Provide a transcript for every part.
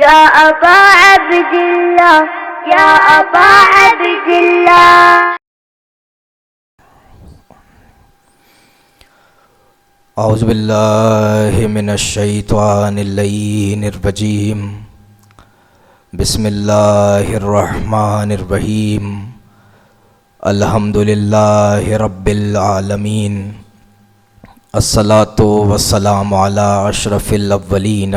يا أبا عبد الله يا أبا عبد الله. اعوذ باللہ من الشیطان اللعین الرجیم. بسم اللہ الرحمن الرحیم. الحمد للہ رب العالمین. الصلاۃ والسلام علی اشرف الاولین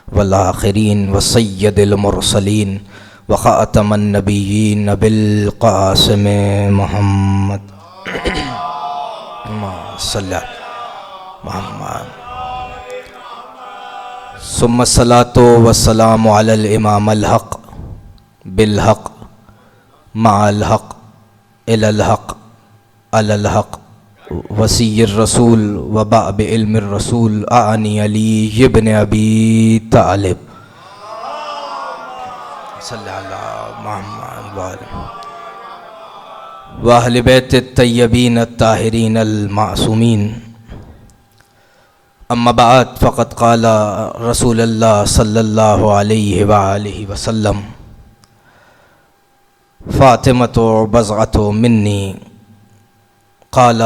والآخرین وسید المرسلین وخاتم النبیین بالقاسم محمد صلی محمد. ثم الصلاۃ والسلام علی الامام الحق بالحق مع الحق الی الحق علی الحق وصی الرسول وباب علم الرسول اعنی علی ابن ابی طالب صلی اللہ محمد واہل بیت الطیبین الطاہرین المعصومین. اما بعد فقد قال رسول اللہ صلی اللہ علیہ وآلہ وسلم فاطمۃ بضعۃ منی. قال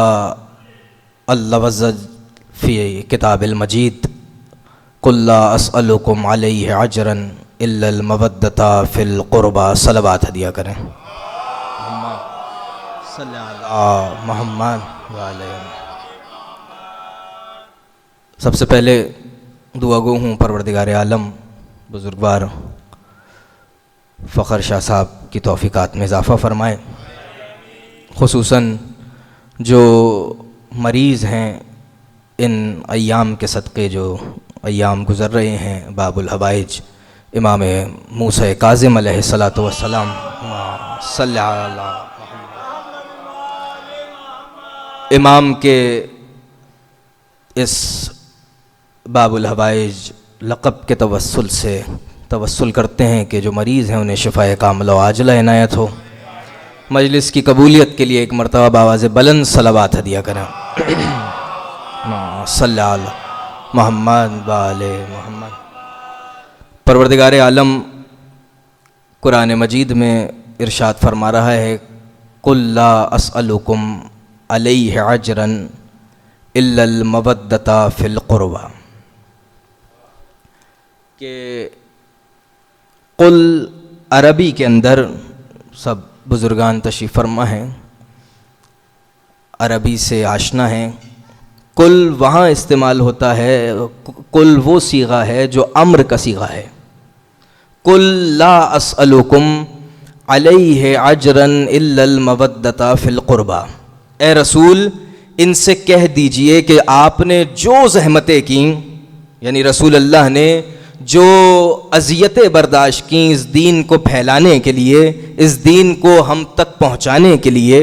اللفظ فی کتاب المجید قل لا اسألکم علیہ اجرا الا المودۃ فی القربى. صلوات ہدیہ کریں. صلی اللہ محمد وعلیہ. سب سے پہلے دعا گو ہوں پروردگار عالم بزرگوار فخر شاہ صاحب کی توفیقات میں اضافہ فرمائے. خصوصاً جو مریض ہیں ان ایام کے صدقے جو ایام گزر رہے ہیں باب الحوائج امام موسیٰ کاظم علیہ الصلاۃ والسلام صلی اللہ امام کے اس باب الحوائج لقب کے توسل سے توسل کرتے ہیں کہ جو مریض ہیں انہیں شفائے کاملہ و عاجلہ عنایت ہو. مجلس کی قبولیت کے لیے ایک مرتبہ بآواز بلند صلوات ہدیہ کریں. صلی اللہ محمد وآلہ محمد. پروردگار عالم قرآن مجید میں ارشاد فرما رہا ہے قل لا اسألکم علیہ اجرا الا المودۃ فی القربى. کہ قل عربی کے اندر سب بزرگان تشریف فرما ہیں عربی سے آشنا ہیں. قل وہاں استعمال ہوتا ہے قل وہ صیغہ ہے جو امر کا صیغہ ہے. قل لا اسألکم علیہ اجرا الا المودۃ فی القربى. اے رسول ان سے کہہ دیجئے کہ آپ نے جو زحمتیں کیں یعنی رسول اللہ نے جو اذیتیں برداشت کیں اس دین کو پھیلانے کے لیے اس دین کو ہم تک پہنچانے کے لیے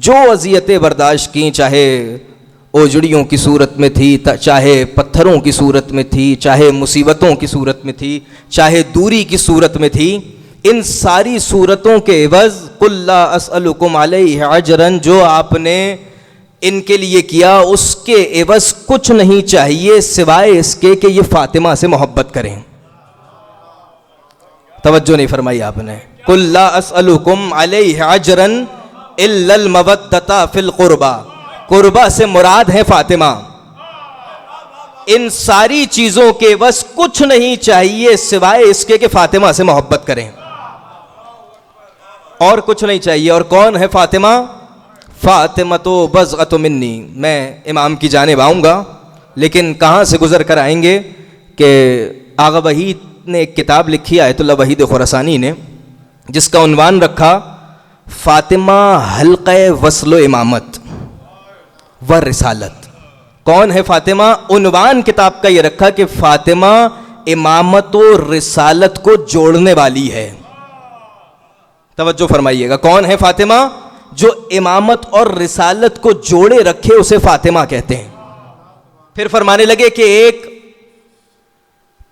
جو اذیتیں برداشت کیں چاہے اوجڑیوں کی صورت میں تھی چاہے پتھروں کی صورت میں تھی چاہے مصیبتوں کی صورت میں تھی چاہے دوری کی صورت میں تھی ان ساری صورتوں کے عوض قل لا اسألکم علیہ اجرا جو آپ نے ان کے لیے کیا اس کے عوض کچھ نہیں چاہیے سوائے اس کے کہ یہ فاطمہ سے محبت کریں. توجہ نہیں فرمائی آپ نے. قل لا اسألکم علیہ اجرا الا المودۃ فی القربى. قربہ سے مراد ہے فاطمہ. ان ساری چیزوں کے عوض کچھ نہیں چاہیے سوائے اس کے کہ فاطمہ سے محبت کریں. اور کچھ نہیں چاہیے. اور کون ہے فاطمہ؟ فاطمۃ بضعۃ منی. میں امام کی جانب آؤں گا لیکن کہاں سے گزر کر آئیں گے کہ آغا وحید نے ایک کتاب لکھی آیت اللہ وحید خراسانی نے جس کا عنوان رکھا فاطمہ حلقہ وصل و امامت و رسالت. کون ہے فاطمہ؟ عنوان کتاب کا یہ رکھا کہ فاطمہ امامت و رسالت کو جوڑنے والی ہے. توجہ فرمائیے گا. کون ہے فاطمہ؟ جو امامت اور رسالت کو جوڑے رکھے اسے فاطمہ کہتے ہیں. پھر فرمانے لگے کہ ایک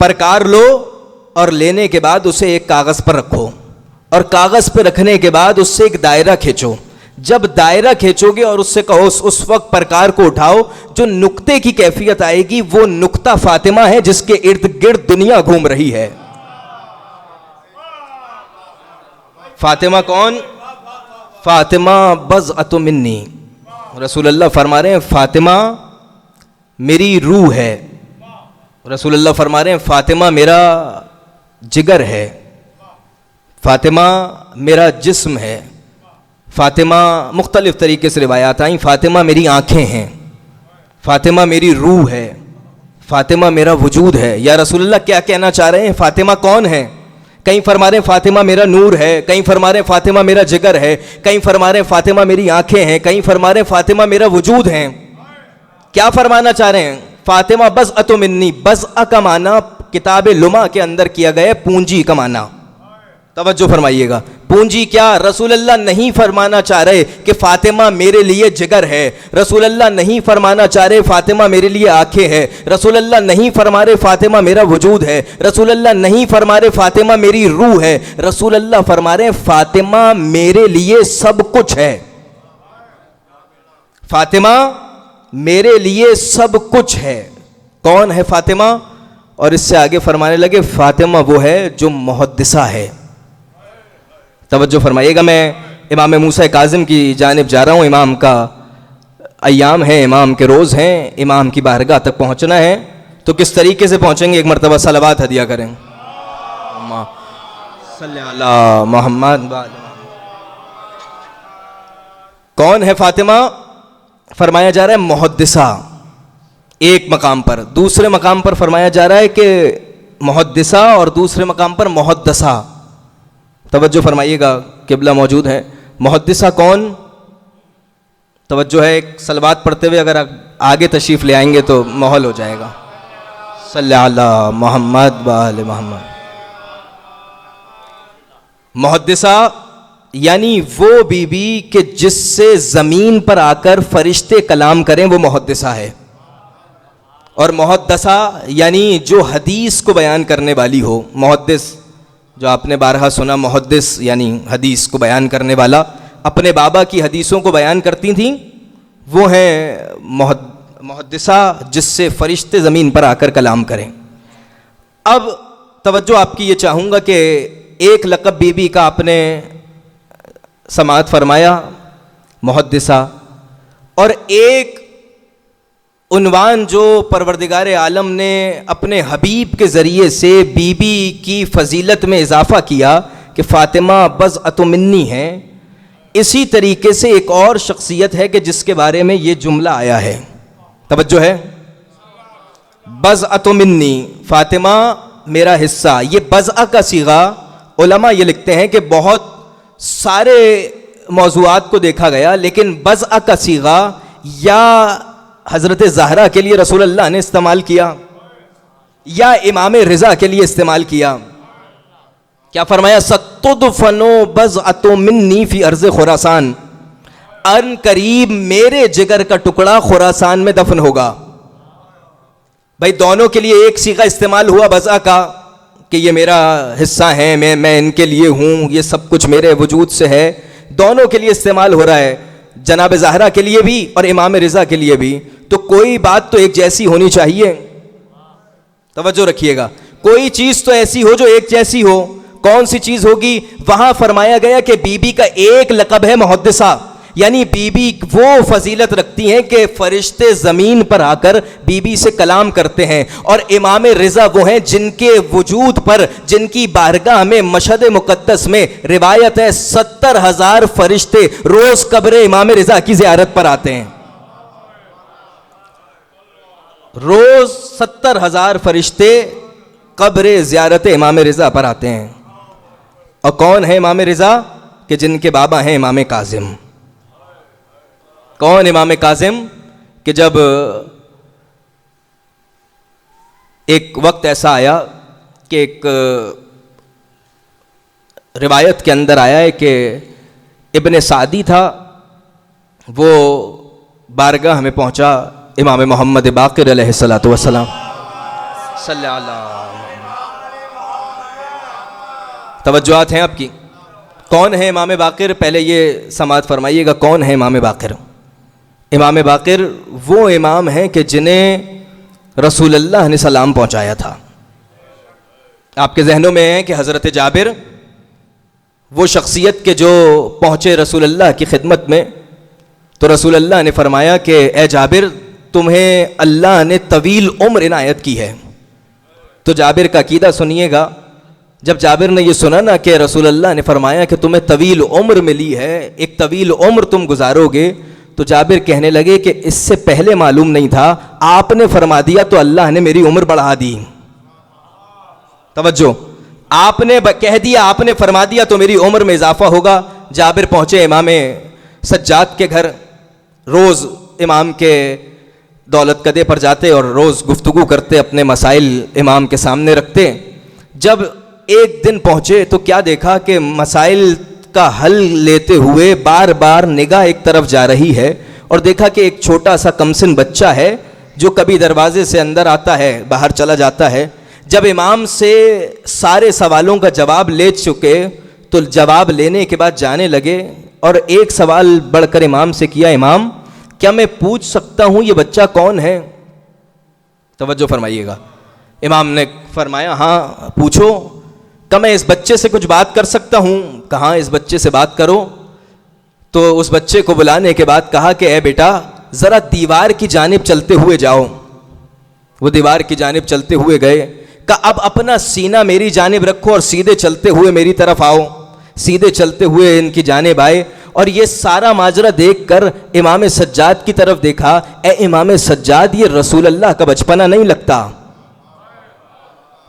پرکار لو اور لینے کے بعد اسے ایک کاغذ پر رکھو اور کاغذ پہ رکھنے کے بعد اس سے ایک دائرہ کھینچو. جب دائرہ کھینچو گے اور اس سے کہو اس وقت پرکار کو اٹھاؤ جو نقطے کی کیفیت آئے گی وہ نقطہ فاطمہ ہے جس کے ارد گرد دنیا گھوم رہی ہے. فاطمہ کون؟ فاطمہ بضعۃ منی. رسول اللہ فرما رہے ہیں فاطمہ میری روح ہے. رسول اللہ فرما رہے ہیں فاطمہ میرا جگر ہے، فاطمہ میرا جسم ہے. فاطمہ مختلف طریقے سے روایات آئیں. فاطمہ میری آنکھیں ہیں، فاطمہ میری روح ہے، فاطمہ میرا وجود ہے. یا رسول اللہ کیا کہنا چاہ رہے ہیں؟ فاطمہ کون ہے؟ کہیں فرما رہے ہیں فاطمہ میرا نور ہے، کہیں فرما رہے ہیں فاطمہ میرا جگر ہے، کہیں فرما رہے ہیں فاطمہ میری آنکھیں ہیں، کہیں فرما رہے ہیں فاطمہ میرا وجود ہے. کیا فرمانا چاہ رہے ہیں؟ فاطمہ بضعۃ منی. بضع کا معنی کتاب لمع کے اندر کیا گیا پونجی کا معنی. توجہ فرمائیے گا. پونجی کیا؟ رسول اللہ نہیں فرمانا چاہ رہے کہ فاطمہ میرے لیے جگر ہے. رسول اللہ نہیں فرمانا چاہ رہے فاطمہ میرے لیے آنکھیں ہے. رسول اللہ نہیں فرما رہے فاطمہ میرا وجود ہے. رسول اللہ نہیں فرما رہے فاطمہ میری روح ہے. رسول اللہ فرما رہے فاطمہ میرے لیے سب کچھ ہے. فاطمہ میرے لیے سب کچھ ہے. کون ہے فاطمہ؟ اور اس سے آگے فرمانے لگے فاطمہ وہ ہے جو محدثہ ہے. توجہ فرمائیے گا. میں امام موسیٰ کاظم کی جانب جا رہا ہوں. امام کا ایام ہے، امام کے روز ہیں، امام کی بارگاہ تک پہنچنا ہے. تو کس طریقے سے پہنچیں گے؟ ایک مرتبہ صلوات ہدیہ کریں. صلی اللہ محمد. کون ہے فاطمہ؟ فرمایا جا رہا ہے محدثہ ایک مقام پر. دوسرے مقام پر فرمایا جا رہا ہے کہ محدثہ اور دوسرے مقام پر محدثہ. توجہ فرمائیے گا، قبلہ موجود ہے. محدثہ کون؟ توجہ ہے. ایک صلوات پڑھتے ہوئے اگر آگے تشریف لے آئیں گے تو ماحول ہو جائے گا. صلی اللہ محمد و آل محمد. محدثہ یعنی وہ بی بی کہ جس سے زمین پر آ کر فرشتے کلام کریں وہ محدثہ ہے. اور محدثہ یعنی جو حدیث کو بیان کرنے والی ہو. محدث جو آپ نے بارہا سنا، محدث یعنی حدیث کو بیان کرنے والا. اپنے بابا کی حدیثوں کو بیان کرتی تھیں، وہ ہیں محدثہ جس سے فرشتے زمین پر آ کر کلام کریں. اب توجہ آپ کی یہ چاہوں گا کہ ایک لقب بی بی کا آپ نے سماعت فرمایا محدثہ، اور ایک عنوان جو پروردگار عالم نے اپنے حبیب کے ذریعے سے بی بی کی فضیلت میں اضافہ کیا کہ فاطمہ بضعۃ منی ہے. اسی طریقے سے ایک اور شخصیت ہے کہ جس کے بارے میں یہ جملہ آیا ہے. توجہ ہے. بضعۃ منی، فاطمہ میرا حصہ. یہ بضع کا صیغہ علماء یہ لکھتے ہیں کہ بہت سارے موضوعات کو دیکھا گیا، لیکن بضع کا صیغہ یا حضرت زہرا کے لیے رسول اللہ نے استعمال کیا یا امام رضا کے لیے استعمال کیا. کیا فرمایا؟ ستدفن بضعۃ منی فی ارض خراسان. ان قریب میرے جگر کا ٹکڑا خراسان میں دفن ہوگا. بھائی دونوں کے لیے ایک صیغہ استعمال ہوا بضع کا کہ یہ میرا حصہ ہے، میں ان کے لیے ہوں، یہ سب کچھ میرے وجود سے ہے. دونوں کے لیے استعمال ہو رہا ہے، جناب زہرا کے لیے بھی اور امام رضا کے لیے بھی. تو کوئی بات تو ایک جیسی ہونی چاہیے. توجہ رکھیے گا. کوئی چیز تو ایسی ہو جو ایک جیسی ہو. کون سی چیز ہوگی؟ وہاں فرمایا گیا کہ بی بی کا ایک لقب ہے محدثہ، یعنی بی بی وہ فضیلت رکھتی ہیں کہ فرشتے زمین پر آ کر بی بی سے کلام کرتے ہیں. اور امام رضا وہ ہیں جن کے وجود پر، جن کی بارگاہ میں مشہد مقدس میں روایت ہے 70,000 فرشتے روز قبر امام رضا کی زیارت پر آتے ہیں. روز 70,000 فرشتے قبر زیارت امام رضا پر آتے ہیں. اور کون ہے امام رضا؟ کہ جن کے بابا ہیں امام کاظم. کون امام کاظم؟ کہ جب ایک وقت ایسا آیا کہ ایک روایت کے اندر آیا ہے کہ ابن سعدی تھا، وہ بارگاہ میں پہنچا امام محمد باقر علیہ الصلوۃ والسلام. صلی اللہ. توجہات ہیں آپ کی. کون ہے امام باقر؟ پہلے یہ سماعت فرمائیے گا. کون ہے امام باقر؟ امام باقر وہ امام ہیں کہ جنہیں رسول اللہ نے سلام پہنچایا تھا. آپ کے ذہنوں میں ہے کہ حضرت جابر وہ شخصیت کے جو پہنچے رسول اللہ کی خدمت میں، تو رسول اللہ نے فرمایا کہ اے جابر، تمہیں اللہ نے طویل عمر عنایت کی ہے۔ تو جابر کا عقیدہ سنیے گا، جب جابر نے یہ سنا نا کہ رسول اللہ نے فرمایا کہ تمہیں طویل عمر ملی ہے، ایک طویل عمر تم گزارو گے، تو جابر کہنے لگے کہ اس سے پہلے معلوم نہیں تھا، آپ نے فرما دیا تو اللہ نے میری عمر بڑھا دی۔ توجہ، آپ نے کہہ دیا، آپ نے فرما دیا تو میری عمر میں اضافہ ہوگا۔ جابر پہنچے امام سجاد کے گھر، روز امام کے دولت قدے پر جاتے اور روز گفتگو کرتے، اپنے مسائل امام کے سامنے رکھتے۔ جب ایک دن پہنچے تو کیا دیکھا کہ مسائل کا حل لیتے ہوئے بار بار نگاہ ایک طرف جا رہی ہے، اور دیکھا کہ ایک چھوٹا سا کمسن بچہ ہے جو کبھی دروازے سے اندر آتا ہے، باہر چلا جاتا ہے۔ جب امام سے سارے سوالوں کا جواب لے چکے تو جواب لینے کے بعد جانے لگے، اور ایک سوال بڑھ کر امام سے کیا، امام کیا میں پوچھ سکتا ہوں یہ بچہ کون ہے؟ توجہ فرمائیے گا۔ امام نے فرمایا ہاں پوچھو۔ کہ میں اس بچے سے کچھ بات کر سکتا ہوں؟ کہاں اس بچے سے بات کرو۔ تو اس بچے کو بلانے کے بعد کہا کہ اے بیٹا ذرا دیوار کی جانب چلتے ہوئے جاؤ۔ وہ دیوار کی جانب چلتے ہوئے گئے۔ کہ اب اپنا سینہ میری جانب رکھو اور سیدھے چلتے ہوئے میری طرف آؤ۔ سیدھے چلتے ہوئے ان کی جانب آئے، اور یہ سارا ماجرا دیکھ کر امام سجاد کی طرف دیکھا۔ اے امام سجاد، یہ رسول اللہ کا بچپنا نہیں لگتا؟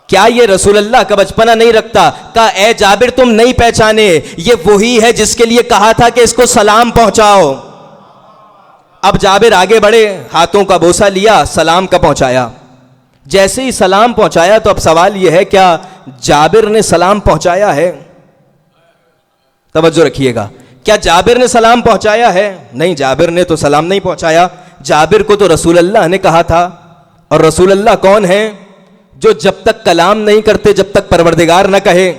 کیا یہ رسول اللہ کا بچپنا نہیں رکھتا؟ کہا اے جابر تم نہیں پہچانے، یہ وہی ہے جس کے لیے کہا تھا کہ اس کو سلام پہنچاؤ۔ اب جابر آگے بڑھے، ہاتھوں کا بوسہ لیا، سلام کا پہنچایا۔ جیسے ہی سلام پہنچایا تو اب سوال یہ ہے کیا جابر نے سلام پہنچایا ہے؟ توجہ رکھیے گا، کیا جابر نے سلام پہنچایا ہے؟ نہیں، جابر نے تو سلام نہیں پہنچایا۔ جابر کو تو رسول اللہ نے کہا تھا، اور رسول اللہ کون ہیں؟ جو جب تک کلام نہیں کرتے جب تک پروردگار نہ کہے۔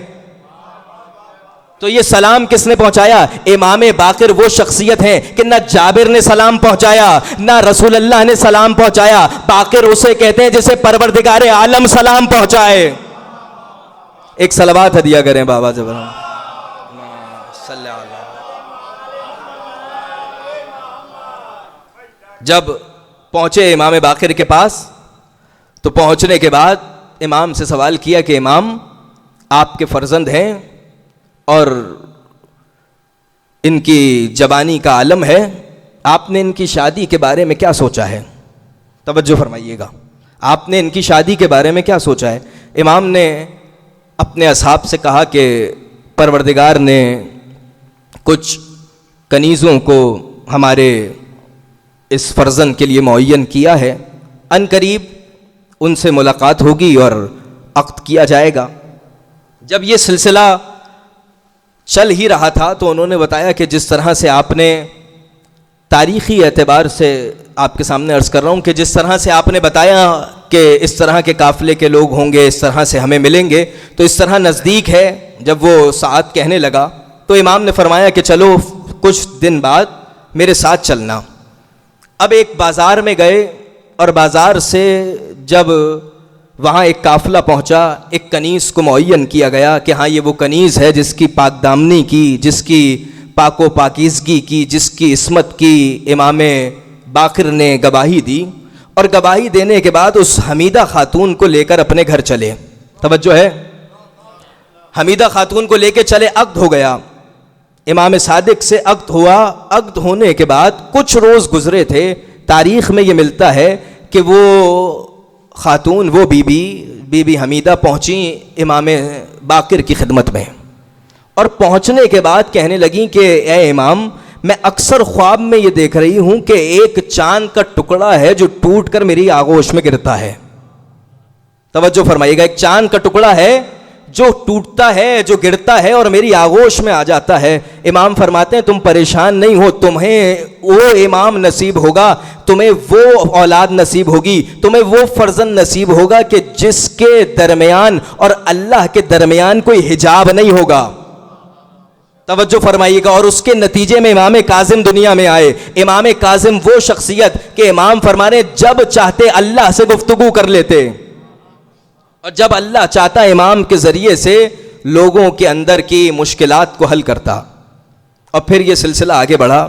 تو یہ سلام کس نے پہنچایا؟ امام باقر وہ شخصیت ہیں کہ نہ جابر نے سلام پہنچایا نہ رسول اللہ نے سلام پہنچایا۔ باقر اسے کہتے ہیں جسے پروردگار عالم سلام پہنچائے۔ ایک صلوات ہدیہ کریں بابا زبران۔ جب پہنچے امام باقر کے پاس تو پہنچنے کے بعد امام سے سوال کیا کہ امام آپ کے فرزند ہیں اور ان کی جوانی کا عالم ہے، آپ نے ان کی شادی کے بارے میں کیا سوچا ہے؟ توجہ فرمائیے گا، آپ نے ان کی شادی کے بارے میں کیا سوچا ہے؟ امام نے اپنے اصحاب سے کہا کہ پروردگار نے کچھ کنیزوں کو ہمارے اس فرزند کے لیے معین کیا ہے، ان قریب ان سے ملاقات ہوگی اور عقد کیا جائے گا۔ جب یہ سلسلہ چل ہی رہا تھا تو انہوں نے بتایا کہ جس طرح سے آپ نے تاریخی اعتبار سے آپ کے سامنے عرض کر رہا ہوں کہ جس طرح سے آپ نے بتایا کہ اس طرح کے قافلے کے لوگ ہوں گے، اس طرح سے ہمیں ملیں گے، تو اس طرح نزدیک ہے۔ جب وہ سعد کہنے لگا تو امام نے فرمایا کہ چلو کچھ دن بعد میرے ساتھ چلنا۔ اب ایک بازار میں گئے اور بازار سے جب وہاں ایک قافلہ پہنچا، ایک کنیز کو معین کیا گیا کہ ہاں یہ وہ کنیز ہے جس کی پاک دامنی کی، جس کی پاک و پاکیزگی کی، جس کی عصمت کی امام باقر نے گواہی دی، اور گواہی دینے کے بعد اس حمیدہ خاتون کو لے کر اپنے گھر چلے۔ توجہ ہے، حمیدہ خاتون کو لے کے چلے، عقد ہو گیا، امام صادق سے عقد ہوا۔ عقد ہونے کے بعد کچھ روز گزرے تھے، تاریخ میں یہ ملتا ہے کہ وہ خاتون، وہ بی بی حمیدہ پہنچیں امام باقر کی خدمت میں، اور پہنچنے کے بعد کہنے لگیں کہ اے امام، میں اکثر خواب میں یہ دیکھ رہی ہوں کہ ایک چاند کا ٹکڑا ہے جو ٹوٹ کر میری آغوش میں گرتا ہے۔ توجہ فرمائیے گا، ایک چاند کا ٹکڑا ہے جو ٹوٹتا ہے، جو گرتا ہے اور میری آغوش میں آ جاتا ہے۔ امام فرماتے ہیں تم پریشان نہیں ہو، تمہیں وہ امام نصیب ہوگا، تمہیں وہ اولاد نصیب ہوگی، تمہیں وہ فرزند نصیب ہوگا کہ جس کے درمیان اور اللہ کے درمیان کوئی حجاب نہیں ہوگا۔ توجہ فرمائیے گا، اور اس کے نتیجے میں امام کاظم دنیا میں آئے۔ امام کاظم وہ شخصیت کہ امام فرمانے جب چاہتے اللہ سے گفتگو کر لیتے، اور جب اللہ چاہتا امام کے ذریعے سے لوگوں کے اندر کی مشکلات کو حل کرتا. اور پھر یہ سلسلہ آگے بڑھا.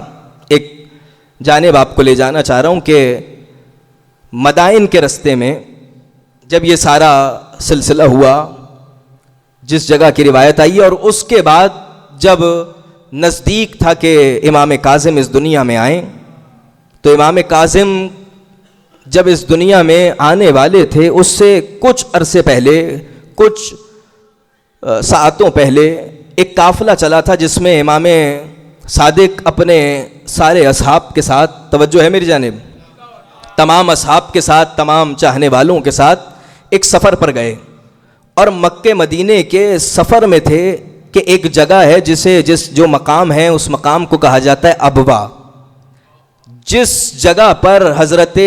ایک جانب آپ کو لے جانا چاہ رہا ہوں کہ مدائن کے رستے میں جب یہ سارا سلسلہ ہوا, جس جگہ کی روایت آئی, اور اس کے بعد جب نزدیک تھا کہ امام کاظم اس دنیا میں آئیں, تو امام کاظم جب اس دنیا میں آنے والے تھے اس سے کچھ عرصے پہلے, کچھ ساعتوں پہلے ایک قافلہ چلا تھا جس میں امام صادق اپنے سارے اصحاب کے ساتھ, توجہ ہے میری جانب, تمام اصحاب کے ساتھ, تمام چاہنے والوں کے ساتھ ایک سفر پر گئے. اور مکہ مدینے کے سفر میں تھے کہ ایک جگہ ہے جو مقام ہے, اس مقام کو کہا جاتا ہے ابوا, جس جگہ پر حضرت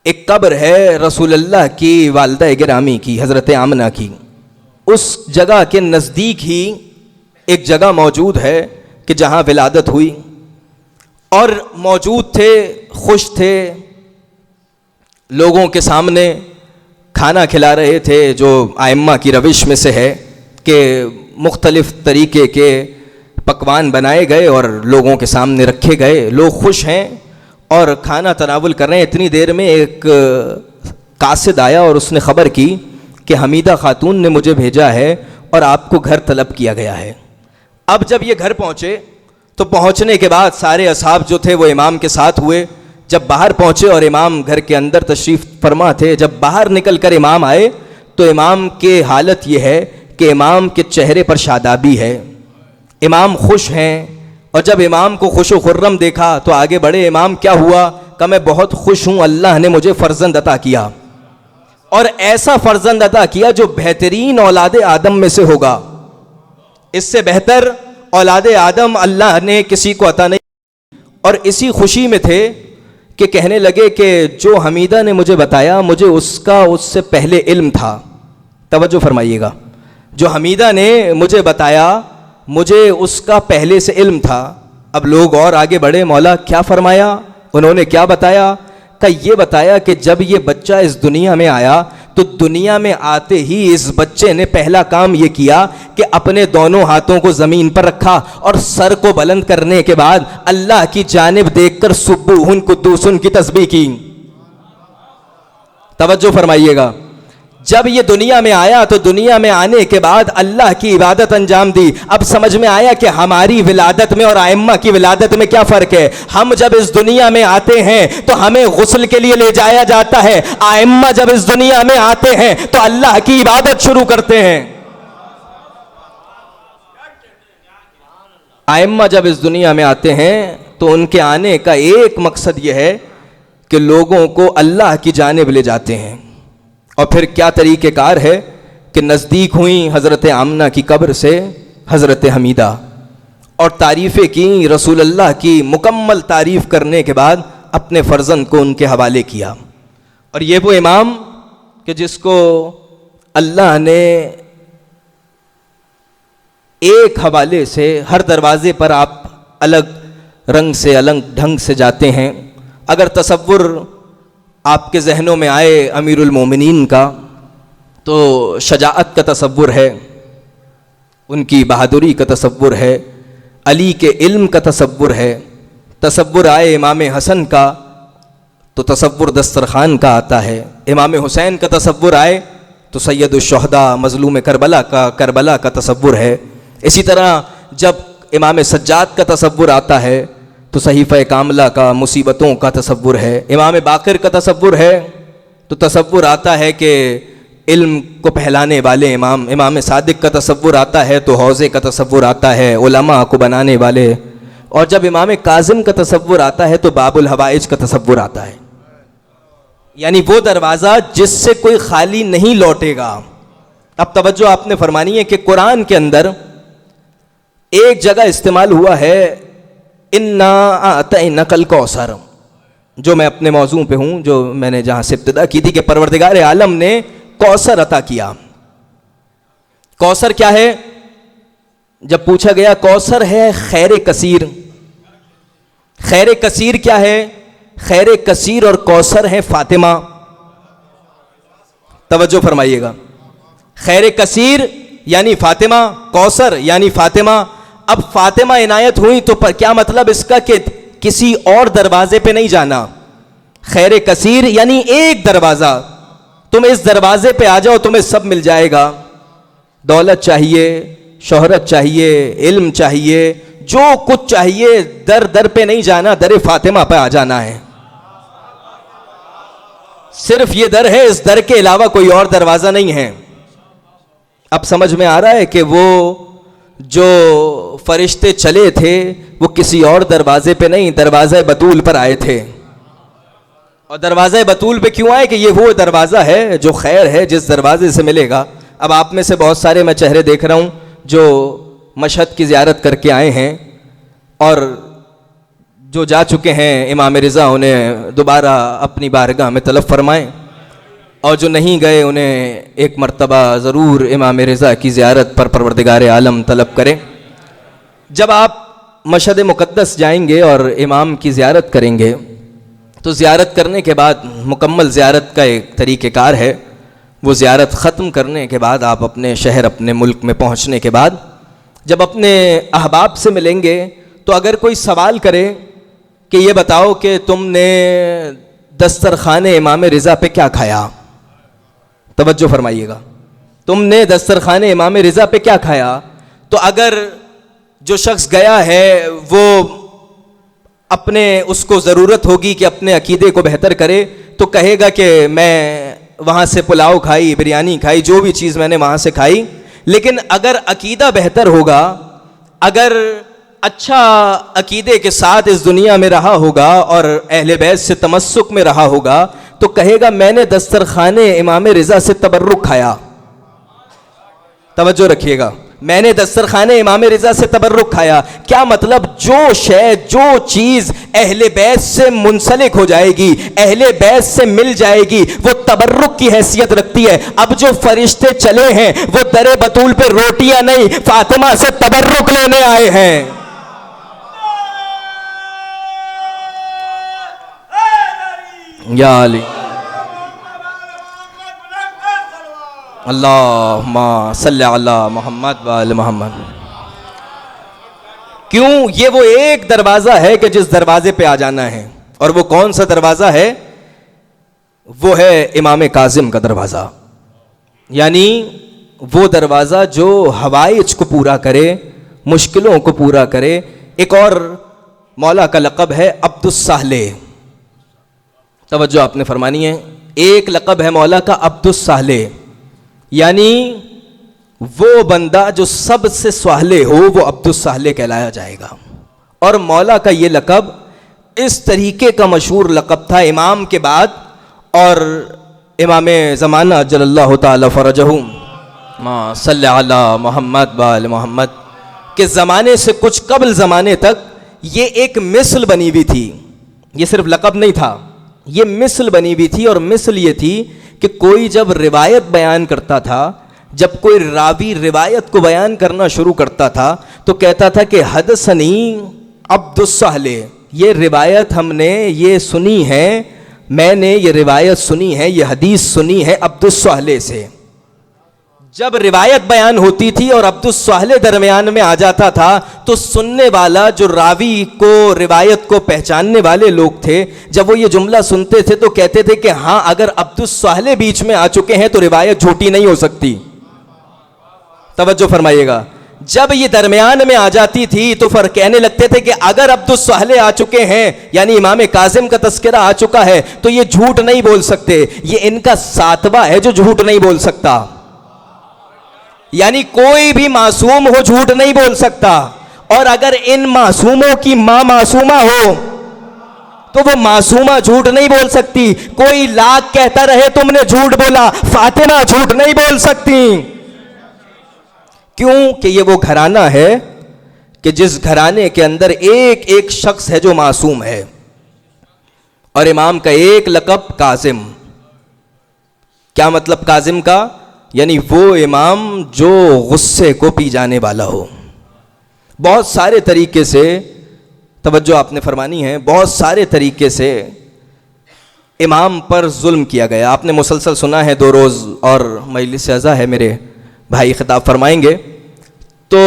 ایک قبر ہے رسول اللہ کی والدہ گرامی کی, حضرت آمنہ کی. اس جگہ کے نزدیک ہی ایک جگہ موجود ہے کہ جہاں ولادت ہوئی, اور موجود تھے, خوش تھے, لوگوں کے سامنے کھانا کھلا رہے تھے, جو ائمہ کی روش میں سے ہے کہ مختلف طریقے کے پکوان بنائے گئے اور لوگوں کے سامنے رکھے گئے. لوگ خوش ہیں اور کھانا تناول کر رہے ہیں. اتنی دیر میں ایک قاصد آیا اور اس نے خبر کی کہ حمیدہ خاتون نے مجھے بھیجا ہے اور آپ کو گھر طلب کیا گیا ہے. اب جب یہ گھر پہنچے تو پہنچنے کے بعد سارے اصحاب جو تھے وہ امام کے ساتھ ہوئے. جب باہر پہنچے اور امام گھر کے اندر تشریف فرما تھے, جب باہر نکل کر امام آئے تو امام کے حالت یہ ہے کہ امام کے چہرے پر شادابی ہے, امام خوش ہیں. اور جب امام کو خوش و خرم دیکھا تو آگے بڑھے. امام کیا ہوا؟ کہ میں بہت خوش ہوں, اللہ نے مجھے فرزند عطا کیا, اور ایسا فرزند عطا کیا جو بہترین اولاد آدم میں سے ہوگا. اس سے بہتر اولاد آدم اللہ نے کسی کو عطا نہیں. اور اسی خوشی میں تھے کہ کہنے لگے کہ جو حمیدہ نے مجھے بتایا مجھے اس سے پہلے علم تھا. توجہ فرمائیے گا, جو حمیدہ نے مجھے بتایا مجھے اس کا پہلے سے علم تھا. اب لوگ اور آگے بڑھے. مولا کیا فرمایا؟ انہوں نے کیا بتایا؟ کہ یہ بتایا کہ جب یہ بچہ اس دنیا میں آیا تو دنیا میں آتے ہی اس بچے نے پہلا کام یہ کیا کہ اپنے دونوں ہاتھوں کو زمین پر رکھا اور سر کو بلند کرنے کے بعد اللہ کی جانب دیکھ کر سبوحن قدوسن کی تسبیح کی. توجہ فرمائیے گا. جب یہ دنیا میں آیا تو دنیا میں آنے کے بعد اللہ کی عبادت انجام دی. اب سمجھ میں آیا کہ ہماری ولادت میں اور ائمہ کی ولادت میں کیا فرق ہے. ہم جب اس دنیا میں آتے ہیں تو ہمیں غسل کے لیے لے جایا جاتا ہے, ائمہ جب اس دنیا میں آتے ہیں تو اللہ کی عبادت شروع کرتے ہیں. ائمہ جب اس دنیا میں آتے ہیں تو ان کے آنے کا ایک مقصد یہ ہے کہ لوگوں کو اللہ کی جانب لے جاتے ہیں. اور پھر کیا طریقہ کار ہے کہ نزدیک ہوئیں حضرت آمنہ کی قبر سے حضرت حمیدہ, اور تعریفیں کی, رسول اللہ کی مکمل تعریف کرنے کے بعد اپنے فرزند کو ان کے حوالے کیا. اور یہ وہ امام کہ جس کو اللہ نے ایک حوالے سے, ہر دروازے پر آپ الگ رنگ سے الگ ڈھنگ سے جاتے ہیں. اگر تصور آپ کے ذہنوں میں آئے امیر المومنین کا تو شجاعت کا تصور ہے, ان کی بہادری کا تصور ہے, علی کے علم کا تصور ہے. تصور آئے امام حسن کا تو تصور دسترخوان کا آتا ہے. امام حسین کا تصور آئے تو سید الشہداء مظلوم کربلا کا تصور ہے. اسی طرح جب امام سجاد کا تصور آتا ہے تو صحیفہ کاملہ کا مصیبتوں کا تصور ہے. امام باقر کا تصور ہے تو تصور آتا ہے کہ علم کو پھیلانے والے امام صادق کا تصور آتا ہے تو حوضے کا تصور آتا ہے, علماء کو بنانے والے. اور جب امام کاظم کا تصور آتا ہے تو باب الحوائج کا تصور آتا ہے, یعنی وہ دروازہ جس سے کوئی خالی نہیں لوٹے گا. اب توجہ آپ نے فرمانی ہے کہ قرآن کے اندر ایک جگہ استعمال ہوا ہے اِنَّا أَعْطَيْنَكَ الْكَوْثَرَ, جو میں اپنے موضوع پہ ہوں, جو میں نے جہاں سے ابتدا کی تھی کہ پروردگار عالم نے کوثر عطا کیا. کوثر کیا ہے؟ جب پوچھا گیا کوثر ہے خیر کثیر. خیر کثیر کیا ہے؟ خیر کثیر اور کوثر ہے فاطمہ. توجہ فرمائیے گا. خیر کثیر یعنی فاطمہ، کوثر یعنی فاطمہ. اب فاطمہ عنایت ہوئی تو کیا مطلب اس کا کہ کسی اور دروازے پہ نہیں جانا. خیر کثیر یعنی ایک دروازہ، تم اس دروازے پہ آ جاؤ تمہیں سب مل جائے گا. دولت چاہیے، شہرت چاہیے، علم چاہیے، جو کچھ چاہیے، در در پہ نہیں جانا، در فاطمہ پہ آ جانا ہے. صرف یہ در ہے، اس در کے علاوہ کوئی اور دروازہ نہیں ہے. اب سمجھ میں آ رہا ہے کہ وہ جو فرشتے چلے تھے وہ کسی اور دروازے پہ نہیں، دروازہ بطول پر آئے تھے. اور دروازہ بطول پہ کیوں آئے؟ کہ یہ وہ دروازہ ہے جو خیر ہے، جس دروازے سے ملے گا. اب آپ میں سے بہت سارے میں چہرے دیکھ رہا ہوں جو مشہد کی زیارت کر کے آئے ہیں، اور جو جا چکے ہیں امام رضا انہیں دوبارہ اپنی بارگاہ میں طلب فرمائیں، اور جو نہیں گئے انہیں ایک مرتبہ ضرور امام رضا کی زیارت پر پروردگار عالم طلب کریں. جب آپ مشہد مقدس جائیں گے اور امام کی زیارت کریں گے تو زیارت کرنے کے بعد مکمل زیارت کا ایک طریقہ کار ہے. وہ زیارت ختم کرنے کے بعد آپ اپنے شہر، اپنے ملک میں پہنچنے کے بعد جب اپنے احباب سے ملیں گے تو اگر کوئی سوال کرے کہ یہ بتاؤ کہ تم نے دسترخوان امام رضا پہ کیا کھایا، توجہ فرمائیے گا، تم نے دسترخوان امام رضا پہ کیا کھایا، تو اگر جو شخص گیا ہے وہ اپنے اس کو ضرورت ہوگی کہ اپنے عقیدے کو بہتر کرے تو کہے گا کہ میں وہاں سے پلاؤ کھائی، بریانی کھائی، جو بھی چیز میں نے وہاں سے کھائی. لیکن اگر عقیدہ بہتر ہوگا، اگر اچھا عقیدے کے ساتھ اس دنیا میں رہا ہوگا اور اہل بیت سے تمسک میں رہا ہوگا تو کہے گا میں نے دسترخوان امام رضا سے تبرک کھایا. توجہ رکھیے گا، میں نے دسترخوان امام رضا سے تبرک کھایا. کیا مطلب؟ جو شے، جو چیز اہل بیت سے منسلک ہو جائے گی، اہل بیت سے مل جائے گی، وہ تبرک کی حیثیت رکھتی ہے. اب جو فرشتے چلے ہیں وہ در بطول پہ روٹیاں نہیں، فاطمہ سے تبرک لینے آئے ہیں. یا علی اللہم صلی علی محمد وآل محمد. کیوں؟ یہ وہ ایک دروازہ ہے کہ جس دروازے پہ آ جانا ہے. اور وہ کون سا دروازہ ہے؟ وہ ہے امام کاظم کا دروازہ. یعنی وہ دروازہ جو حوائج کو پورا کرے، مشکلوں کو پورا کرے. ایک اور مولا کا لقب ہے عبد الصالح. توجہ آپ نے فرمانی ہے. ایک لقب ہے مولا کا عبد الصالح، یعنی وہ بندہ جو سب سے صالح ہو وہ عبد الصالح کہلایا جائے گا. اور مولا کا یہ لقب اس طریقے کا مشہور لقب تھا امام کے بعد، اور امام زمانہ جل اللہ تعالی فرجہ ما صلی علی محمد وآل محمد کے زمانے سے کچھ قبل زمانے تک یہ ایک مثل بنی ہوئی تھی. یہ صرف لقب نہیں تھا، یہ مثل بنی ہوئی تھی. اور مثل یہ تھی کہ کوئی جب روایت بیان کرتا تھا، جب کوئی راوی روایت کو بیان کرنا شروع کرتا تھا تو کہتا تھا کہ حدثنی عبد الصالح، یہ روایت ہم نے یہ سنی ہے، میں نے یہ روایت سنی ہے، یہ حدیث سنی ہے عبد الصالح سے. جب روایت بیان ہوتی تھی اور عبد الصالح درمیان میں آ جاتا تھا تو سننے والا، جو راوی کو روایت کو پہچاننے والے لوگ تھے، جب وہ یہ جملہ سنتے تھے تو کہتے تھے کہ ہاں اگر عبد الصالح بیچ میں آ چکے ہیں تو روایت جھوٹی نہیں ہو سکتی. توجہ فرمائیے گا. جب یہ درمیان میں آ جاتی تھی تو پھر کہنے لگتے تھے کہ اگر عبد الصالح آ چکے ہیں، یعنی امام کاظم کا تذکرہ آ چکا ہے، تو یہ جھوٹ نہیں بول سکتے، یہ ان کا ساتواں ہے جو جھوٹ نہیں بول سکتا. یعنی کوئی بھی معصوم ہو جھوٹ نہیں بول سکتا. اور اگر ان معصوموں کی ماں معصومہ ہو تو وہ معصومہ جھوٹ نہیں بول سکتی. کوئی لاکھ کہتا رہے تم نے جھوٹ بولا، فاطمہ جھوٹ نہیں بول سکتی. کیوں؟ کہ یہ وہ گھرانہ ہے کہ جس گھرانے کے اندر ایک ایک شخص ہے جو معصوم ہے. اور امام کا ایک لقب کاظم. کیا مطلب کاظم کا؟ یعنی وہ امام جو غصے کو پی جانے والا ہو. بہت سارے طریقے سے، توجہ آپ نے فرمانی ہے، بہت سارے طریقے سے امام پر ظلم کیا گیا. آپ نے مسلسل سنا ہے 2 روز، اور مجلس اعزا ہے میرے بھائی خطاب فرمائیں گے. تو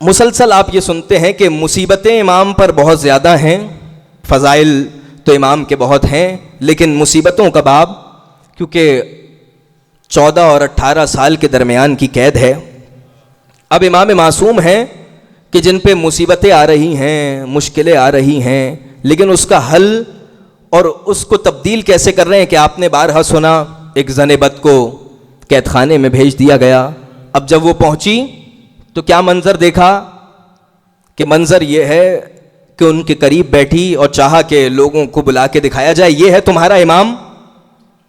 مسلسل آپ یہ سنتے ہیں کہ مصیبتیں امام پر بہت زیادہ ہیں، فضائل تو امام کے بہت ہیں، لیکن مصیبتوں کا باب کیونکہ 14 اور 18 سال کے درمیان کی قید ہے. اب امام معصوم ہیں کہ جن پہ مصیبتیں آ رہی ہیں، مشکلیں آ رہی ہیں، لیکن اس کا حل اور اس کو تبدیل کیسے کر رہے ہیں کہ آپ نے بارہا سنا ایک زن بد کو قید خانے میں بھیج دیا گیا. اب جب وہ پہنچی تو کیا منظر دیکھا کہ منظر یہ ہے کہ ان کے قریب بیٹھی اور چاہا کہ لوگوں کو بلا کے دکھایا جائے یہ ہے تمہارا امام،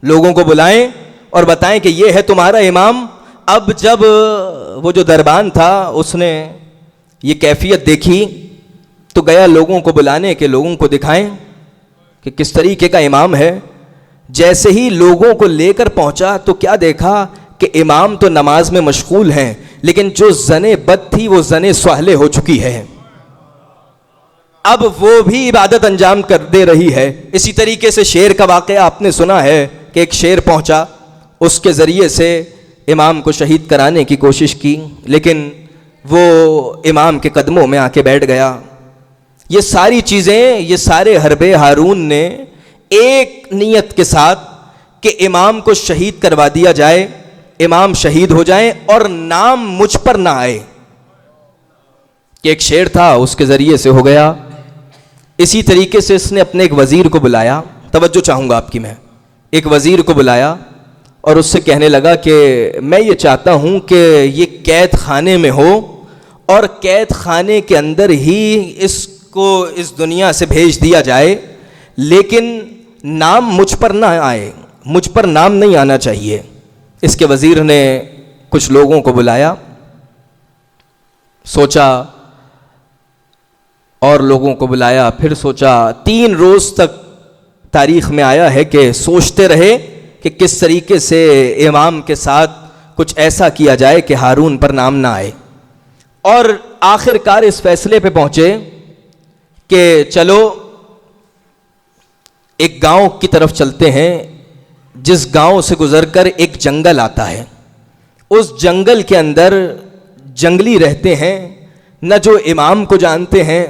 لوگوں کو بلائیں اور بتائیں کہ یہ ہے تمہارا امام. اب جب وہ جو دربان تھا اس نے یہ کیفیت دیکھی تو گیا لوگوں کو بلانے کہ لوگوں کو دکھائیں کہ کس طریقے کا امام ہے. جیسے ہی لوگوں کو لے کر پہنچا تو کیا دیکھا کہ امام تو نماز میں مشغول ہیں، لیکن جو زن بد تھی وہ زن سہلے ہو چکی ہے، اب وہ بھی عبادت انجام کر دے رہی ہے. اسی طریقے سے شیر کا واقعہ آپ نے سنا ہے کہ ایک شیر پہنچا، اس کے ذریعے سے امام کو شہید کرانے کی کوشش کی، لیکن وہ امام کے قدموں میں آ کے بیٹھ گیا. یہ ساری چیزیں، یہ سارے حربے ہارون نے ایک نیت کے ساتھ کہ امام کو شہید کروا دیا جائے، امام شہید ہو جائیں اور نام مجھ پر نہ آئے. کہ ایک شعر تھا اس کے ذریعے سے ہو گیا. اسی طریقے سے اس نے اپنے ایک وزیر کو بلایا، توجہ چاہوں گا آپ کی، میں ایک وزیر کو بلایا اور اس سے کہنے لگا کہ میں یہ چاہتا ہوں کہ یہ قید خانے میں ہو اور قید خانے کے اندر ہی اس کو اس دنیا سے بھیج دیا جائے، لیکن نام مجھ پر نہ آئے، مجھ پر نام نہیں آنا چاہیے. اس کے وزیر نے کچھ لوگوں کو بلایا، سوچا اور لوگوں کو بلایا، پھر سوچا. 3 روز تک تاریخ میں آیا ہے کہ سوچتے رہے کہ کس طریقے سے امام کے ساتھ کچھ ایسا کیا جائے کہ ہارون پر نام نہ آئے. اور آخر کار اس فیصلے پہ پہنچے کہ چلو ایک گاؤں کی طرف چلتے ہیں، جس گاؤں سے گزر کر ایک جنگل آتا ہے. اس جنگل کے اندر جنگلی رہتے ہیں، نہ جو امام کو جانتے ہیں،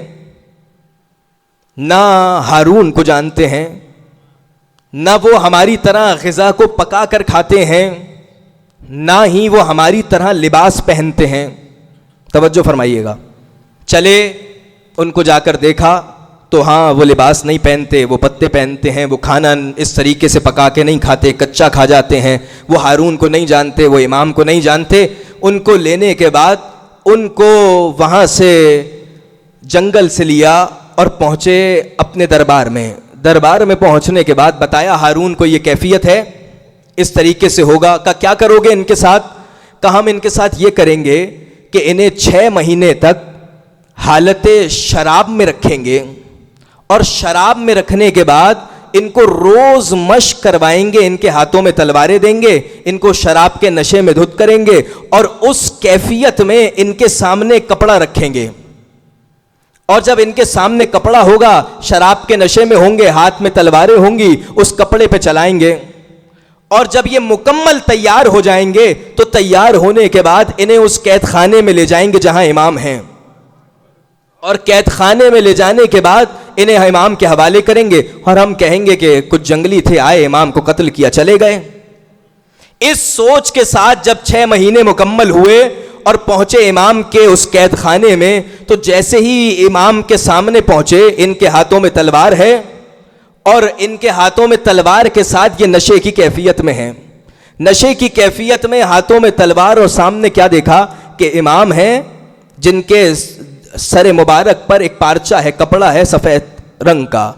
نہ ہارون کو جانتے ہیں، نہ وہ ہماری طرح غذا کو پکا کر کھاتے ہیں، نہ ہی وہ ہماری طرح لباس پہنتے ہیں. توجہ فرمائیے گا. چلے ان کو جا کر دیکھا تو ہاں وہ لباس نہیں پہنتے، وہ پتے پہنتے ہیں، وہ کھانا اس طریقے سے پکا کے نہیں کھاتے، کچا کھا جاتے ہیں. وہ ہارون کو نہیں جانتے، وہ امام کو نہیں جانتے. ان کو لینے کے بعد ان کو وہاں سے جنگل سے لیا اور پہنچے اپنے دربار میں. دربار میں پہنچنے کے بعد بتایا ہارون کو یہ کیفیت ہے، اس طریقے سے ہوگا. کیا کرو گے ان کے ساتھ؟ ہم ان کے ساتھ یہ کریں گے کہ انہیں 6 مہینے تک حالت شراب میں رکھیں گے، اور شراب میں رکھنے کے بعد ان کو روز مشق کروائیں گے، ان کے ہاتھوں میں تلواریں دیں گے، ان کو شراب کے نشے میں دھت کریں گے، اور اس کیفیت میں ان کے سامنے کپڑا رکھیں گے. اور جب ان کے سامنے کپڑا ہوگا، شراب کے نشے میں ہوں گے، ہاتھ میں تلواریں ہوں گی، اس کپڑے پہ چلائیں گے. اور جب یہ مکمل تیار ہو جائیں گے تو تیار ہونے کے بعد انہیں اس قید خانے میں لے جائیں گے جہاں امام ہیں، اور قید خانے میں لے جانے کے بعد انہیں امام کے حوالے کریں گے، اور ہم کہیں گے کہ کچھ جنگلی تھے، آئے امام کو قتل کیا، چلے گئے. اس سوچ کے ساتھ جب 6 مہینے مکمل ہوئے اور پہنچے امام کے اس قید خانے میں، تو جیسے ہی امام کے سامنے پہنچے، ان کے ہاتھوں میں تلوار ہے، اور ان کے ہاتھوں میں تلوار کے ساتھ یہ نشے کی کیفیت میں ہیں. نشے کی کیفیت میں ہاتھوں میں تلوار، اور سامنے کیا دیکھا کہ امام ہیں جن کے سر مبارک پر ایک پارچہ ہے، کپڑا ہے سفید رنگ کا.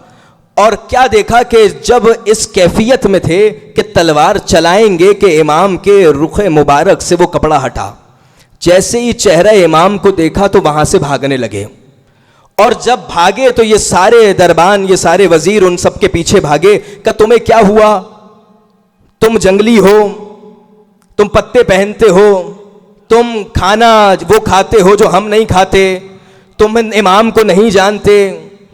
اور کیا دیکھا کہ جب اس کیفیت میں تھے کہ تلوار چلائیں گے کہ امام کے رخ مبارک سے وہ کپڑا ہٹا. جیسے ہی چہرہ امام کو دیکھا تو وہاں سے بھاگنے لگے، اور جب بھاگے تو یہ سارے دربان، یہ سارے وزیر ان سب کے پیچھے بھاگے کہ تمہیں کیا ہوا؟ تم جنگلی ہو، تم پتے پہنتے ہو، تم کھانا وہ کھاتے ہو جو ہم نہیں کھاتے، تم امام کو نہیں جانتے.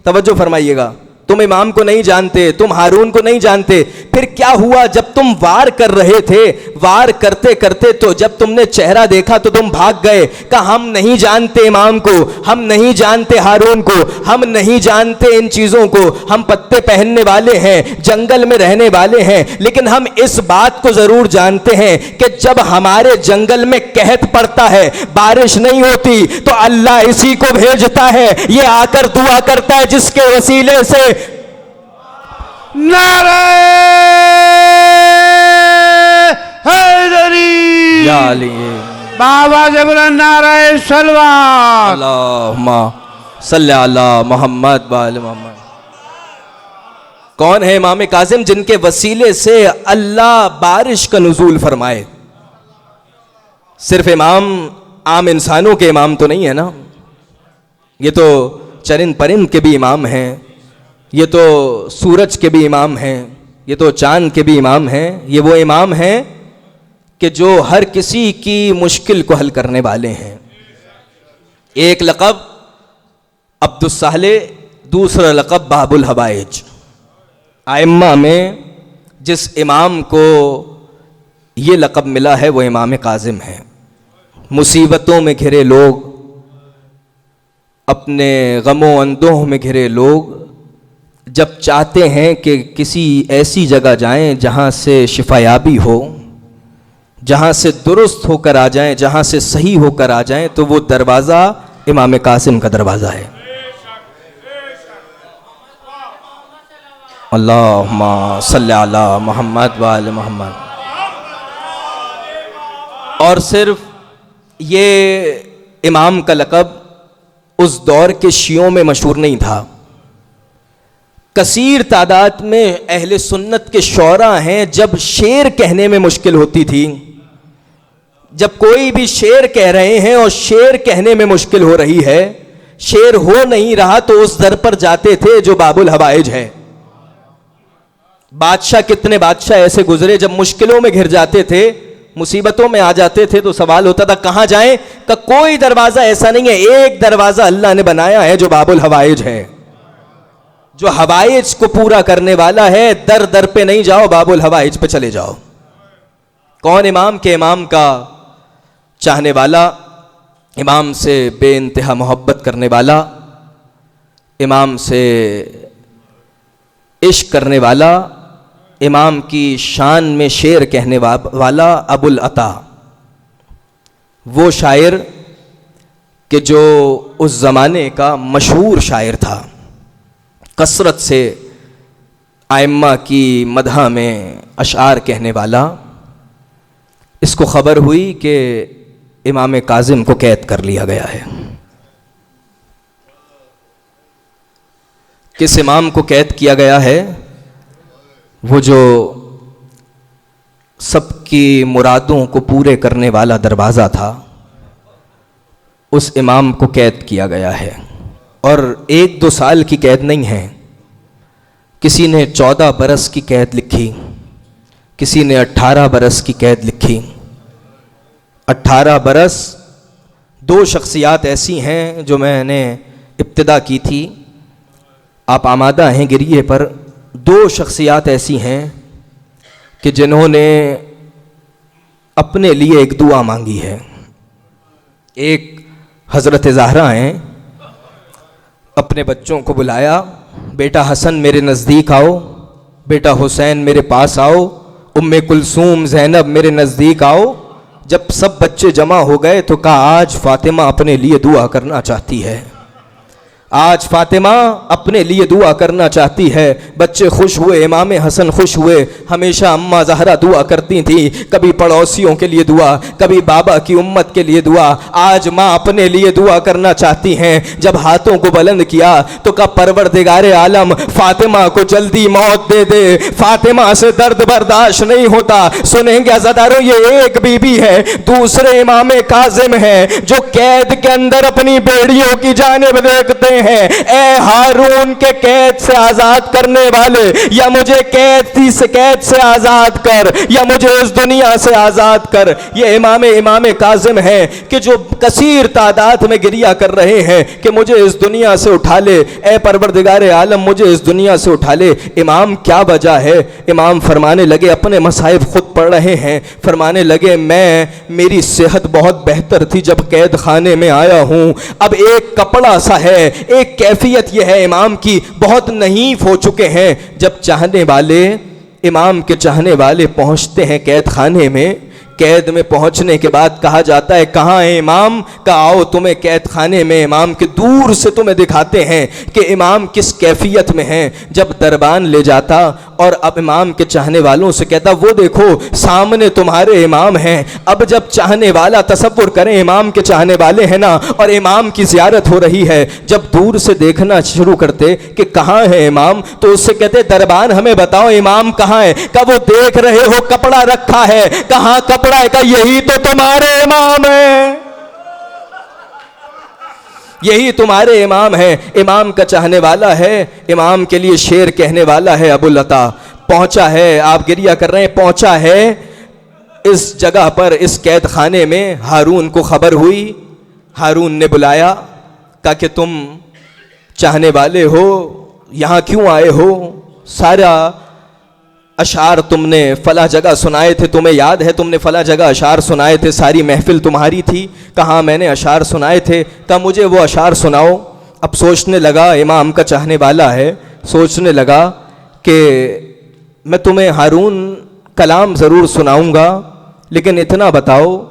توجہ فرمائیے گا. تم امام کو نہیں جانتے, تم ہارون کو نہیں جانتے. پھر کیا ہوا جب تم وار کر رہے تھے, وار کرتے کرتے تو جب تم نے چہرہ دیکھا تو تم بھاگ گئے, کہا ہم نہیں جانتے امام کو, ہم نہیں جانتے ہارون کو, ہم نہیں جانتے ان چیزوں کو, ہم پتے پہننے والے ہیں, جنگل میں رہنے والے ہیں, لیکن ہم اس بات کو ضرور جانتے ہیں کہ جب ہمارے جنگل میں قحط پڑتا ہے, بارش نہیں ہوتی, تو اللہ اسی کو بھیجتا ہے, یہ آ کر دعا کرتا ہے جس کے وسیلے سے نعرہ حیدری یا علی بابا سے بولا نعرہ سلوات. اللہم صلی علی محمد و آل محمد. کون ہے امام کاظم جن کے وسیلے سے اللہ بارش کا نزول فرمائے؟ صرف امام عام انسانوں کے امام تو نہیں ہے نا, یہ تو چرند پرند کے بھی امام ہیں, یہ تو سورج کے بھی امام ہیں, یہ تو چاند کے بھی امام ہیں. یہ وہ امام ہیں کہ جو ہر کسی کی مشکل کو حل کرنے والے ہیں. ایک لقب عبد الصالح, دوسرا لقب باب الحوائج. ائمہ میں جس امام کو یہ لقب ملا ہے وہ امام کاظم ہے. مصیبتوں میں گھرے لوگ, اپنے غم و اندوہ میں گھرے لوگ جب چاہتے ہیں کہ کسی ایسی جگہ جائیں جہاں سے شفایابی ہو, جہاں سے درست ہو کر آ جائیں, جہاں سے صحیح ہو کر آ جائیں, تو وہ دروازہ امام کاظم کا دروازہ ہے. اللہم صلی علی محمد و آل محمد. اور صرف یہ امام کا لقب اس دور کے شیعوں میں مشہور نہیں تھا, کثیر تعداد میں اہل سنت کے شعراء ہیں. جب شعر کہنے میں مشکل ہوتی تھی, جب کوئی بھی شعر کہہ رہے ہیں اور شعر کہنے میں مشکل ہو رہی ہے, شعر ہو نہیں رہا, تو اس در پر جاتے تھے جو باب الحوائج ہے. بادشاہ, کتنے بادشاہ ایسے گزرے جب مشکلوں میں گھر جاتے تھے, مصیبتوں میں آ جاتے تھے, تو سوال ہوتا تھا کہاں جائیں؟ کہ کوئی دروازہ ایسا نہیں ہے, ایک دروازہ اللہ نے بنایا ہے جو باب الحوائج ہے, جو حوائج کو پورا کرنے والا ہے. در در پہ نہیں جاؤ, باب الحوائج پہ چلے جاؤ. کون امام کے امام کا چاہنے والا, امام سے بے انتہا محبت کرنے والا, امام سے عشق کرنے والا, امام کی شان میں شعر کہنے والا ابو العطا, وہ شاعر کہ جو اس زمانے کا مشہور شاعر تھا, کثرت سے ائمہ کی مدح میں اشعار کہنے والا. اس کو خبر ہوئی کہ امام کاظم کو قید کر لیا گیا ہے. کس امام کو قید کیا گیا ہے؟ وہ جو سب کی مرادوں کو پورے کرنے والا دروازہ تھا, اس امام کو قید کیا گیا ہے. اور 1-2 سال کی قید نہیں ہے, کسی نے 14 برس کی قید لکھی, کسی نے 18 برس کی قید لکھی. 18 برس. 2 شخصیات ایسی ہیں جو میں نے ابتدا کی تھی, آپ آمادہ ہیں گریے پر. 2 شخصیات ایسی ہیں کہ جنہوں نے اپنے لیے ایک دعا مانگی ہے. ایک حضرت زہرا ہیں, اپنے بچوں کو بلایا, بیٹا حسن میرے نزدیک آؤ, بیٹا حسین میرے پاس آؤ, ام کلثوم زینب میرے نزدیک آؤ. جب سب بچے جمع ہو گئے تو کہا آج فاطمہ اپنے لیے دعا کرنا چاہتی ہے, آج فاطمہ اپنے لیے دعا کرنا چاہتی ہے. بچے خوش ہوئے, امام حسن خوش ہوئے. ہمیشہ اماں زہرا دعا کرتی تھیں, کبھی پڑوسیوں کے لیے دعا, کبھی بابا کی امت کے لیے دعا. آج ماں اپنے لیے دعا کرنا چاہتی ہیں. جب ہاتھوں کو بلند کیا تو کہا پروردگار عالم فاطمہ کو جلدی موت دے دے, فاطمہ سے درد برداشت نہیں ہوتا. سنیں گے عزاداروں, یہ ایک بی بی ہے. دوسرے امام کاظم ہے جو قید کے اندر اپنی بیڑیوں کی جانب دیکھتے رہے ہیں اے ہارون کے قید سے آزاد کرنے والے، یا مجھے قید سے آزاد کر، یا مجھے اس دنیا سے آزاد کر۔ یہ امام کاظم ہے کہ جو کثیر تعداد میں گریہ کر رہے ہیں کہ مجھے اس دنیا سے اٹھا لے، اے پروردگار عالم مجھے اس دنیا سے اٹھا لے۔ امام کیا وجہ ہے؟ امام فرمانے لگے، اپنے مصائب خود پڑھ رہے ہیں، فرمانے لگے میری صحت بہت بہتر تھی جب قید خانے میں آیا ہوں، اب ایک کپڑا سا ہے، ایک کیفیت یہ ہے امام کی، بہت نحیف ہو چکے ہیں۔ جب چاہنے والے، امام کے چاہنے والے پہنچتے ہیں قید خانے میں، قید میں پہنچنے کے بعد کہا جاتا ہے کہاں ہے امام؟ کہ آؤ تمہیں قید خانے میں امام کے دور سے تمہیں دکھاتے ہیں کہ امام کس کیفیت میں ہیں۔ جب دربان لے جاتا اور اب امام کے چاہنے والوں سے کہتا وہ دیکھو سامنے تمہارے امام ہیں۔ اب جب چاہنے والا، تصور کریں امام کے چاہنے والے ہیں نا، اور امام کی زیارت ہو رہی ہے، جب دور سے دیکھنا شروع کرتے کہ کہاں ہے امام، تو اس سے کہتے دربان ہمیں بتاؤ امام کہاں ہے؟ کہ وہ دیکھ رہے ہو کپڑا رکھا ہے، کہاں کپڑا ہے؟ کہ یہی تو تمہارے امام ہیں، یہی تمہارے امام ہیں۔ امام کا چاہنے والا ہے، امام کے لیے شعر کہنے والا ہے ابو العطا، پہنچا ہے، آپ گریہ کر رہے ہیں، پہنچا ہے اس جگہ پر، اس قید خانے میں۔ ہارون کو خبر ہوئی، ہارون نے بلایا، کہا کہ تم چاہنے والے ہو، یہاں کیوں آئے ہو؟ سارا اشعار تم نے فلاں جگہ سنائے تھے، تمہیں یاد ہے تم نے فلاں جگہ اشعار سنائے تھے، ساری محفل تمہاری تھی۔ کہاں میں نے اشعار سنائے تھے؟ کہا مجھے وہ اشعار سناؤ۔ اب سوچنے لگا، امام کا چاہنے والا ہے، سوچنے لگا کہ میں تمہیں ہارون کلام ضرور سناؤں گا، لیکن اتنا بتاؤ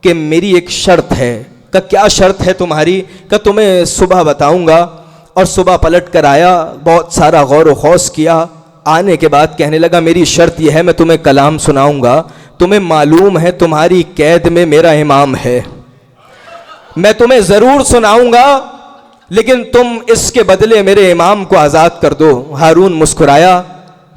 کہ میری ایک شرط ہے۔ کہ کیا شرط ہے تمہاری؟ کہ تمہیں صبح بتاؤں گا۔ اور صبح پلٹ کر آیا، بہت سارا غور و خوض کیا، آنے کے بعد کہنے لگا میری شرط یہ ہے، میں تمہیں کلام سناؤں گا، تمہیں معلوم ہے تمہاری قید میں میرا امام ہے، میں تمہیں ضرور سناؤں گا، لیکن تم اس کے بدلے میرے امام کو آزاد کر دو۔ ہارون مسکرایا،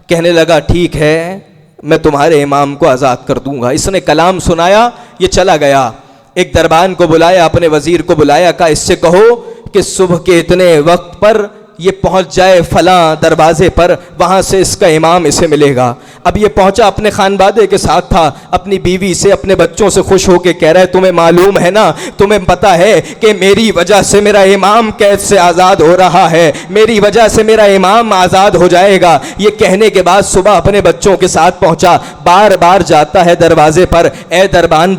کہنے لگا ٹھیک ہے، میں تمہارے امام کو آزاد کر دوں گا۔ اس نے کلام سنایا، یہ چلا گیا، ایک دربان کو بلایا، اپنے وزیر کو بلایا، کہا اس سے کہو کہ صبح کے اتنے وقت پر یہ پہنچ جائے فلاں دروازے پر، وہاں سے اس کا امام اسے ملے گا۔ اب یہ پہنچا، اپنے خانوادے کے ساتھ تھا، اپنی بیوی سے، اپنے بچوں سے خوش ہو کے کہہ رہا ہے تمہیں معلوم ہے نا، تمہیں پتہ ہے کہ میری وجہ سے میرا امام قید سے آزاد ہو رہا ہے، میری وجہ سے میرا امام آزاد ہو جائے گا۔ یہ کہنے کے بعد صبح اپنے بچوں کے ساتھ پہنچا، بار بار جاتا ہے دروازے پر، اے دربان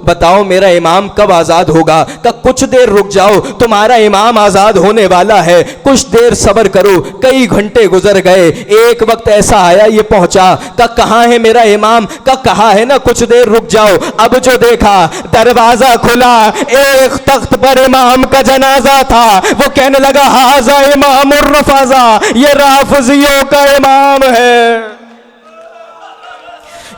بتاؤ میرا امام کب آزاد ہوگا؟ کہ کچھ دیر رک جاؤ، تمہارا امام آزاد ہونے والا ہے، کچھ دیر صبر کرو۔ کئی گھنٹے گزر گئے، ایک وقت ایسا آیا، یہ پہنچا، کہ کہاں ہے میرا امام؟ کہ کہا ہے نا کچھ دیر رک جاؤ۔ اب جو دیکھا دروازہ کھلا، ایک تخت پر امام کا جنازہ تھا، وہ کہنے لگا ھذا امام الرفضہ، یہ رافضیوں کا امام ہے،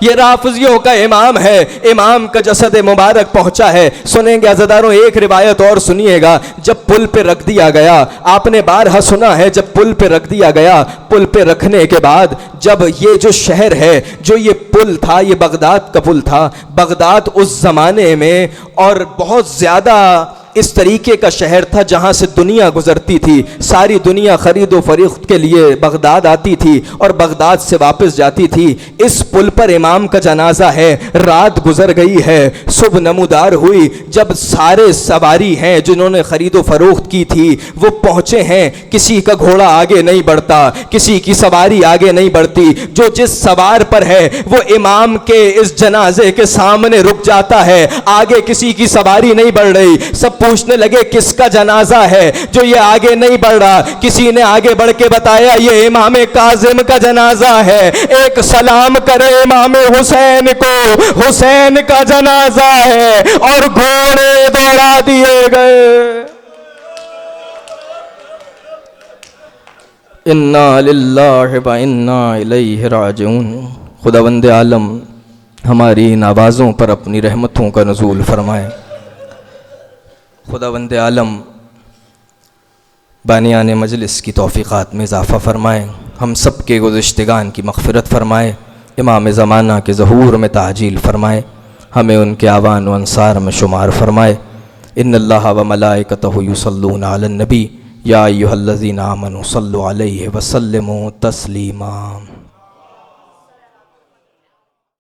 یہ رافضیوں کا امام ہے۔ امام کا جسد مبارک پہنچا ہے۔ سنیں گے عزیزانو، ایک روایت اور سنیے گا، جب پل پہ رکھ دیا گیا، آپ نے بارہا سنا ہے، جب پل پہ رکھ دیا گیا، پل پہ رکھنے کے بعد جب یہ جو شہر ہے، جو یہ پل تھا، یہ بغداد کا پل تھا، بغداد اس زمانے میں اور بہت زیادہ اس طریقے کا شہر تھا جہاں سے دنیا گزرتی تھی، ساری دنیا خرید و فروخت کے لیے بغداد آتی تھی اور بغداد سے واپس جاتی تھی۔ اس پل پر امام کا جنازہ ہے، رات گزر گئی ہے، صبح نمودار ہوئی، جب سارے سواری ہیں جنہوں نے خرید و فروخت کی تھی وہ پہنچے ہیں، کسی کا گھوڑا آگے نہیں بڑھتا، کسی کی سواری آگے نہیں بڑھتی، جو جس سوار پر ہے وہ امام کے اس جنازے کے سامنے رک جاتا ہے، آگے کسی کی سواری نہیں بڑھ رہی۔ سب پوچھنے لگے کس کا جنازہ ہے جو یہ آگے نہیں بڑھ رہا؟ کسی نے آگے بڑھ کے بتایا یہ امام کاظم کا جنازہ ہے، ایک سلام کرے امام حسین کو، حسین کا جنازہ ہے، اور گھوڑے دوڑا دیے گئے۔ انا للہ و انا الیہ راجعون۔ خداوند عالم ہماری ان آوازوں پر اپنی رحمتوں کا نزول فرمائے۔ خداوند عالم بانیان مجلس کی توفیقات میں اضافہ فرمائے، ہم سب کے گزشتگان کی مغفرت فرمائے، امام زمانہ کے ظہور میں تعجیل فرمائے، ہمیں ان کے آوان و انصار میں شمار فرمائے۔ ان اللہ و ملائکتہ یصلون علی النبی یا ایھا الذین آمنوا صلوا علیہ وسلموا تسلیما.